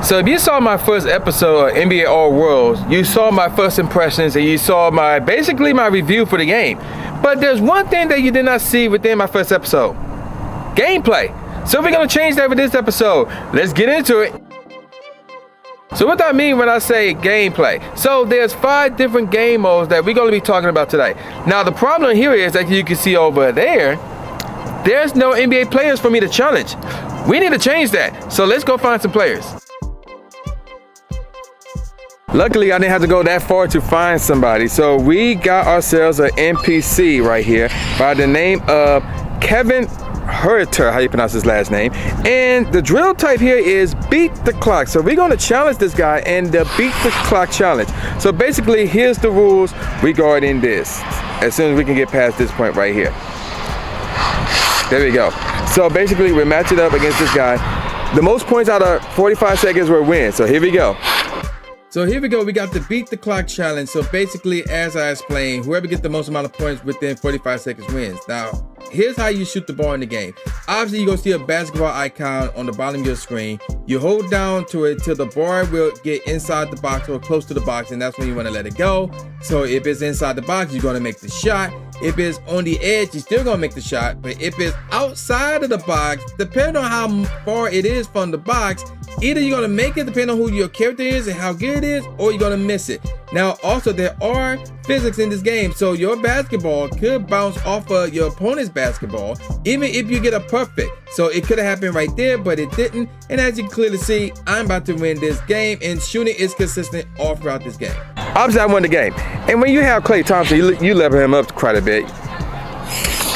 So if you saw my first episode of NBA All Worlds, you saw my first impressions and you saw basically my review for the game. But there's one thing that you did not see within my first episode. Gameplay. So we're going to change that with this episode. Let's get into it. So what do I mean when I say gameplay? So there's 5 different game modes that we're going to be talking about today. Now the problem here is that you can see over there, there's no NBA players for me to challenge. We need to change that. So let's go find some players. Luckily, I didn't have to go that far to find somebody. So we got ourselves an NPC right here by the name of Kevin Herter, how you pronounce his last name. And the drill type here is beat the clock. So we're going to challenge this guy in the beat the clock challenge. So basically, here's the rules regarding this. As soon as we can get past this point right here. There we go. So basically, we're matching up against this guy. The most points out of 45 seconds will win. So here we go. So here we go, we got the beat the clock challenge. So basically, as I explained, whoever gets the most amount of points within 45 seconds wins. Now, here's how you shoot the ball in the game. Obviously, you're gonna see a basketball icon on the bottom of your screen. You hold down to it till the ball will get inside the box or close to the box, and that's when you wanna let it go. So if it's inside the box, you're gonna make the shot. If it's on the edge, you're still gonna make the shot. But if it's outside of the box, depending on how far it is from the box, either you're gonna make it depending on who your character is and how good it is, or you're gonna miss it. Now, also there are physics in this game, so your basketball could bounce off of your opponent's basketball, even if you get a perfect. So it could have happened right there, but it didn't. And as you can clearly see, I'm about to win this game, and shooting is consistent all throughout this game. Obviously, I won the game. And when you have Klay Thompson, you level him up quite a bit.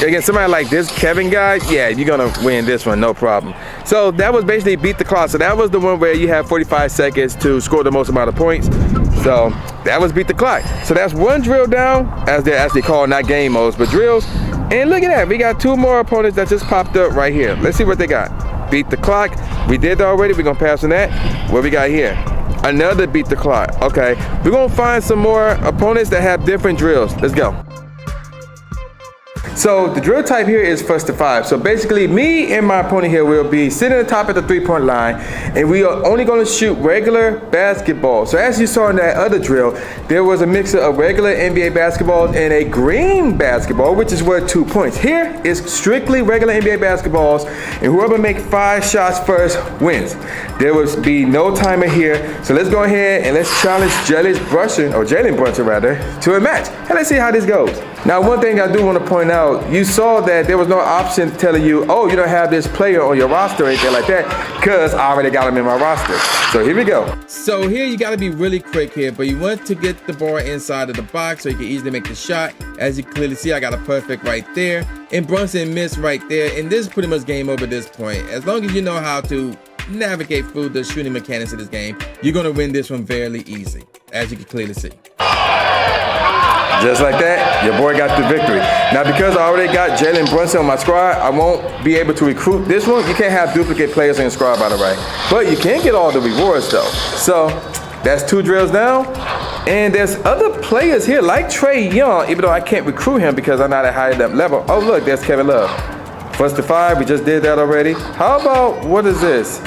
Against somebody like this Kevin guy, yeah, you're gonna win this one, no problem. So that was basically beat the clock. So that was the one where you have 45 seconds to score the most amount of points. So that was beat the clock. So that's one drill down, as they're actually called, not game modes, but drills. And look at that, we got 2 more opponents that just popped up right here. Let's see what they got. Beat the clock, we did that already, we're gonna pass on that. What we got here? Another beat the clock. Okay, we're gonna find some more opponents that have different drills. Let's go. So the drill type here is first to 5. So basically, me and my opponent here will be sitting at the top at the 3-point line, and we are only going to shoot regular basketball. So as you saw in that other drill, there was a mixture of regular NBA basketballs and a green basketball, which is worth 2 points. Here is strictly regular NBA basketballs, and whoever makes 5 shots first wins. There will be no timer here. So let's go ahead and let's challenge Jalen Brunson to a match. And let's see how this goes. Now, one thing I do want to point out, you saw that there was no option telling you, oh, you don't have this player on your roster or anything like that, because I already got him in my roster. So here we go. So here you got to be really quick here, but you want to get the ball inside of the box so you can easily make the shot. As you clearly see, I got a perfect right there, and Brunson missed right there, and this is pretty much game over at this point. As long as you know how to navigate through the shooting mechanics of this game, you're going to win this one fairly easy, as you can clearly see. Just like that, your boy got the victory. Now, because I already got Jalen Brunson on my squad, I won't be able to recruit this one. You can't have duplicate players in your squad, by the way. But you can get all the rewards, though. So that's 2 drills down. And there's other players here, like Trae Young, even though I can't recruit him because I'm not at high enough level. Oh, look, there's Kevin Love. First to 5, we just did that already. How about, what is this?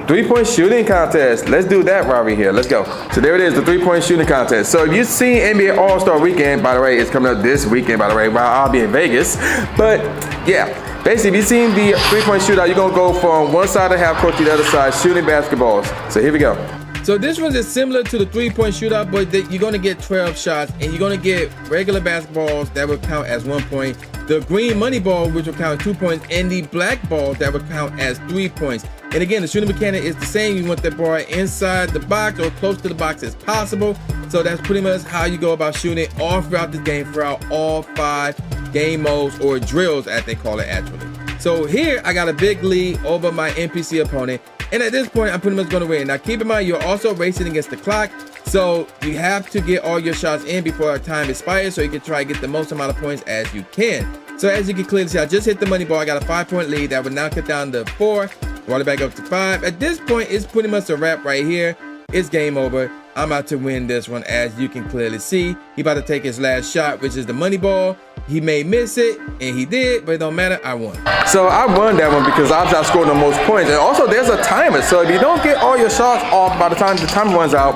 3-point shooting contest. Let's do that right here. Let's go. So there it is, the 3-point shooting contest. So if you've seen NBA All-Star Weekend, by the way, it's coming up this weekend, by the way, while I'll be in Vegas. But yeah, basically, if you've seen the 3-point shootout, you're gonna go from one side of the half court to the other side, shooting basketballs. So here we go. So this one is similar to the 3-point shootout, but you're gonna get 12 shots, and you're gonna get regular basketballs that will count as 1 point, the green money ball, which will count 2 points, and the black ball that will count as 3 points. And again, the shooting mechanic is the same. You want the ball inside the box or close to the box as possible. So that's pretty much how you go about shooting all throughout this game, throughout all 5 game modes, or drills as they call it actually. So here I got a big lead over my NPC opponent, and at this point I'm pretty much going to win. Now keep in mind, you're also racing against the clock, so you have to get all your shots in before our time expires, so you can try to get the most amount of points as you can. So as you can clearly see, I just hit the money ball. I got a 5-point lead that would now cut down to 4, brought it back up to 5. At this point, it's pretty much a wrap right here. It's game over. I'm about to win this one, as you can clearly see. He about to take his last shot, which is the money ball. He may miss it, and he did, but it don't matter, I won. So I won that one because obviously I scored the most points. And also there's a timer, so if you don't get all your shots off by the time the timer runs out,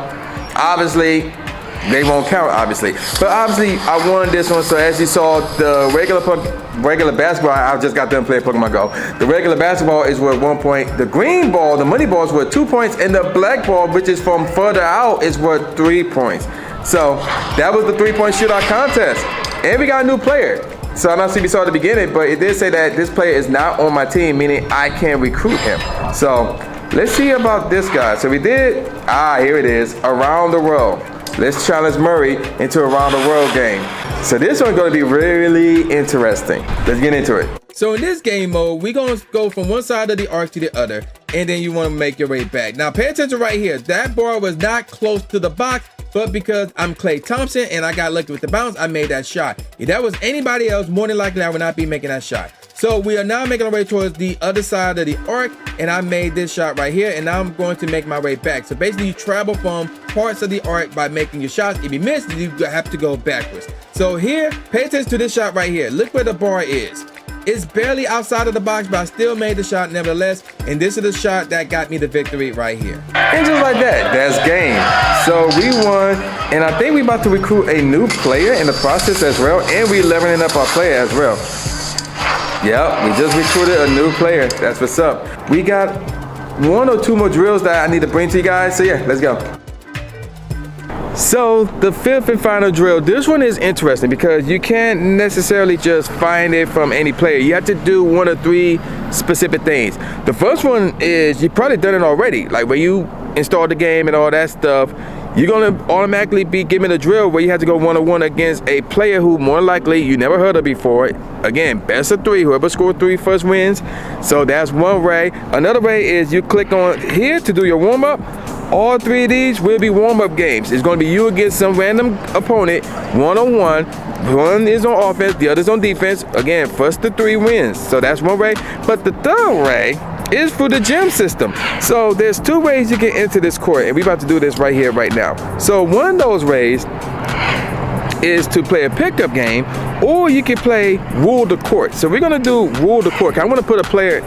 obviously they won't count, obviously. But obviously I won this one, so as you saw, the regular basketball, I just got done playing Pokemon Go. The regular basketball is worth 1 point. The green ball, the money ball, is worth 2 points, and the black ball, which is from further out, is worth 3 points. So that was the 3-point shootout contest. And we got a new player. So I'm not sure if you saw at the beginning, but it did say that this player is not on my team, meaning I can't recruit him. So let's see about this guy. So we did, here it is, Around the World. Let's challenge Murray into a Around the World game. So this one's going to be really interesting. Let's get into it. So in this game mode, we're going to go from one side of the arc to the other, and then you want to make your way back. Now pay attention right here. That ball was not close to the box, but because I'm Klay Thompson and I got lucky with the bounce, I made that shot. If that was anybody else, more than likely I would not be making that shot. So we are now making our way towards the other side of the arc, and I made this shot right here, and now I'm going to make my way back. So basically you travel from parts of the arc by making your shots. If you miss, you have to go backwards. So here, pay attention to this shot right here. Look where the bar is. It's barely outside of the box, but I still made the shot nevertheless. And this is the shot that got me the victory right here. And just like that, that's game. So we won, and I think we about to recruit a new player in the process as well, and we leveling up our player as well. Yep, we just recruited a new player. That's what's up. We got 1 or 2 more drills that I need to bring to you guys. So yeah, let's go. So the 5th and final drill, this one is interesting because you can't necessarily just find it from any player. You have to do 1 or 3 specific things. The first one is, you probably done it already, like when you install the game and all that stuff, you're gonna automatically be given a drill where you have to go 1-on-1 against a player who more likely you never heard of before. Again, best of 3, whoever scored 3 first wins. So that's one way. Another way is you click on here to do your warm-up. All 3 of these will be warm-up games. It's going to be you against some random opponent, 1-on-1. One is on offense, the other's on defense. Again, first to 3 wins. So that's one way. But the third way is through the gym system. So there's 2 ways you can enter this court, and we're about to do this right here, right now. So one of those ways is to play a pickup game, or you can play rule the court. So we're gonna do rule the court. I want to put a player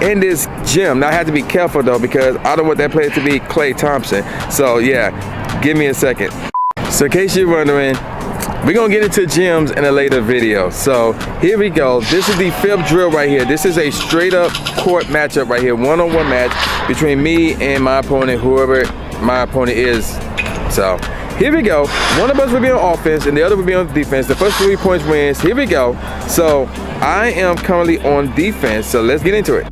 in this gym. Now I have to be careful though, because I don't want that player to be Klay Thompson. So yeah, give me a second. So in case you're wondering, we're gonna get into gyms in a later video. So here we go. This is the 5th drill right here. This is a straight up court matchup right here. 1-on-1 match between me and my opponent, whoever my opponent is. So here we go. One of us will be on offense and the other will be on defense. The first 3 points wins. Here we go. So I am currently on defense. So let's get into it.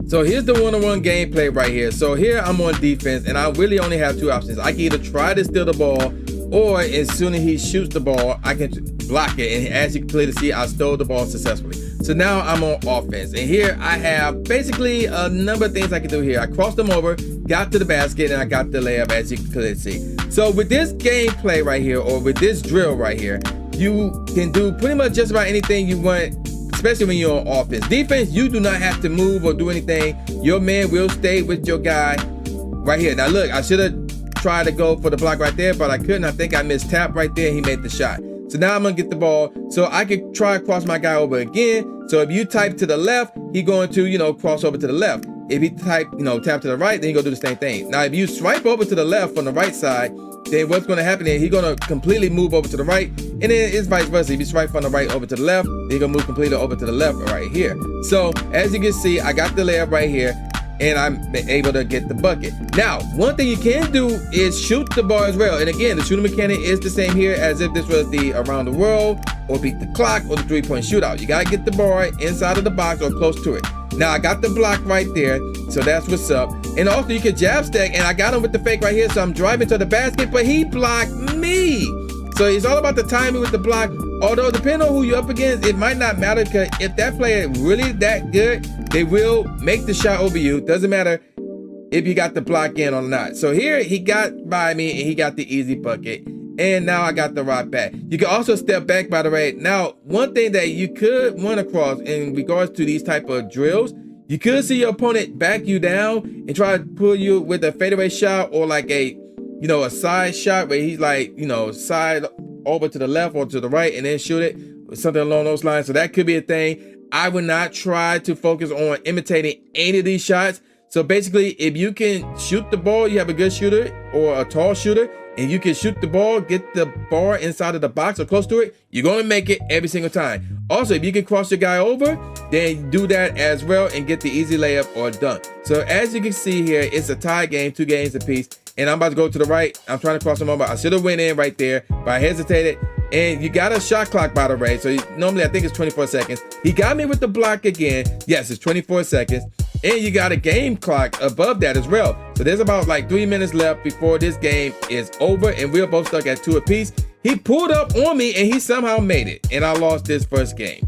So here's the 1-on-1 gameplay right here. So here I'm on defense, and I really only have 2 options. I can either try to steal the ball, or as soon as he shoots the ball, I can block it. And as you can clearly see, I stole the ball successfully. So now I'm on offense. And here I have basically a number of things I can do here. I crossed them over, got to the basket, and I got the layup, as you can clearly see. So with this gameplay right here, or with this drill right here, you can do pretty much just about anything you want, especially when you're on offense. Defense, you do not have to move or do anything. Your man will stay with your guy right here. Now look, I should have tried to go for the block right there, but I couldn't. I think I missed tap right there. He made the shot. So now I'm gonna get the ball, so I could try to cross my guy over again. So if you type to the left, he going to, cross over to the left. If he type, tap to the right, then he gonna do the same thing. Now if you swipe over to the left from the right side, then what's gonna happen is he's gonna completely move over to the right, and then it's vice versa. If you swipe from the right over to the left, then he's gonna move completely over to the left right here. So as you can see, I got the layup right here, and I'm able to get the bucket. Now, one thing you can do is shoot the ball as well. And again, the shooting mechanic is the same here as if this was the Around the World, or Beat the Clock, or the 3-point shootout. You gotta get the ball inside of the box or close to it. Now I got the block right there, so that's what's up. And also you can jab stack, and I got him with the fake right here, so I'm driving to the basket, but he blocked me. So it's all about the timing with the block. Although depending on who you're up against, it might not matter, because if that player really that good, they will make the shot over you. Doesn't matter if you got the block in or not. So here he got by me and he got the easy bucket. And now I got the right back. You can also step back, by the way. Now, one thing that you could run across in regards to these type of drills, you could see your opponent back you down and try to pull you with a fadeaway shot, or like a you know, a side shot where he's like, you know, side over to the left or to the right and then shoot it, something along those lines. So that could be a thing. I would not try to focus on imitating any of these shots. So basically, if you can shoot the ball, you have a good shooter or a tall shooter, and you can shoot the ball, get the bar inside of the box or close to it, you're going to make it every single time. Also, if you can cross your guy over, then do that as well and get the easy layup or dunk. So as you can see here, it's a tie game, 2 games apiece, and I'm about to go to the right. I'm trying to cross him over. I should have went in right there, but I hesitated. And you got a shot clock, by the way. So normally I think it's 24 seconds. He got me with the block again. Yes, it's 24 seconds. And you got a game clock above that as well. So there's about like 3 minutes left before this game is over. And we're both stuck at 2 apiece. He pulled up on me and he somehow made it. And I lost this first game.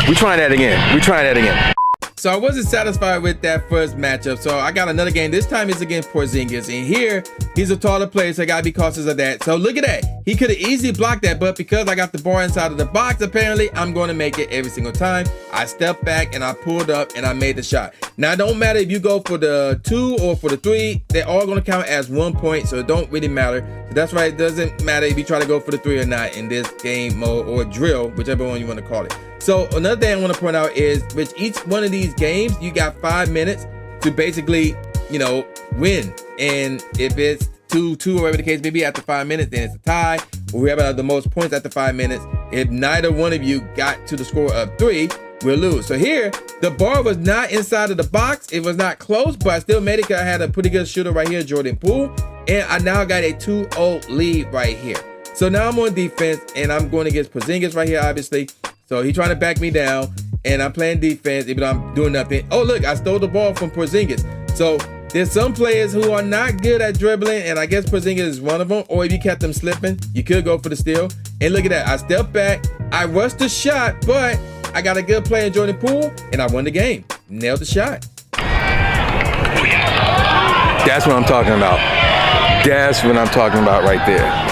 We trying that again. So I wasn't satisfied with that first matchup. So I got another game. This time it's against Porzingis. And here, he's a taller player, so I gotta be cautious of that. So look at that. He could have easily blocked that, but because I got the bar inside of the box, apparently I'm going to make it every single time. I stepped back and I pulled up and I made the shot. Now, it don't matter if you go for the 2 or for the 3. They're all going to count as 1 point, so it don't really matter. So that's why it doesn't matter if you try to go for the 3 or not in this game mode or drill, whichever one you want to call it. So another thing I want to point out is with each one of these games, you got 5 minutes to basically, you know, win. And if it's 2-2 or whatever the case may be after 5 minutes, then it's a tie. Or whoever the most points after 5 minutes. If neither one of you got to the score of 3, we'll lose. So here, the bar was not inside of the box. It was not close, but I still made it because I had a pretty good shooter right here, Jordan Poole. And I now got a 2-0 lead right here. So now I'm on defense, and I'm going against Porzingis right here, obviously. So he's trying to back me down, and I'm playing defense even though I'm doing nothing. Oh, look, I stole the ball from Porzingis. So there's some players who are not good at dribbling, and I guess Porzingis is one of them. Or if you kept them slipping, you could go for the steal. And look at that. I stepped back. I rushed the shot, but I got a good play in Jordan Poole, and I won the game. Nailed the shot. That's what I'm talking about. That's what I'm talking about right there.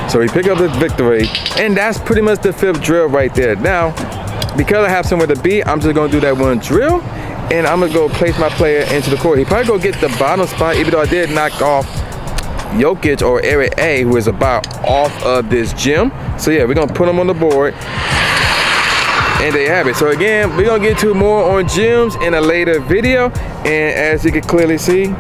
So we pick up this victory, and that's pretty much the 5th drill right there. Now, because I have somewhere to be, I'm just gonna do that one drill, and I'm gonna go place my player into the court. He probably go get the bottom spot, even though I did knock off Jokic or Area A, who is about off of this gym. So yeah, we're gonna put him on the board, and there you have it. So again, we're gonna get to more on gyms in a later video, and as you can clearly see,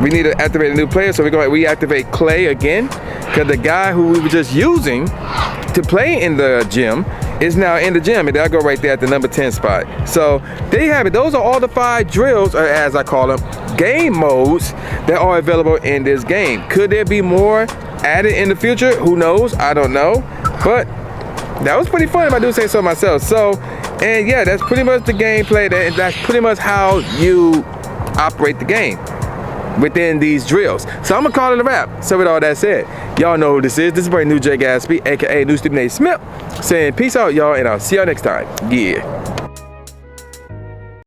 we need to activate a new player, so we're gonna reactivate Clay again, because the guy who we were just using to play in the gym is now in the gym, and I'll go right there at the number 10 spot. So there you have it. Those are all the 5 drills, or as I call them, game modes that are available in this game. Could there be more added in the future? Who knows? I don't know. But that was pretty fun if I do say so myself. So, and yeah, that's pretty much the gameplay. That's pretty much how you operate the game within these drills. So I'm gonna call it a wrap. So with all that said, y'all know who this is. This is brand new J Gatsby, aka New Stephen A. Smith, saying peace out, y'all, and I'll see y'all next time. Yeah.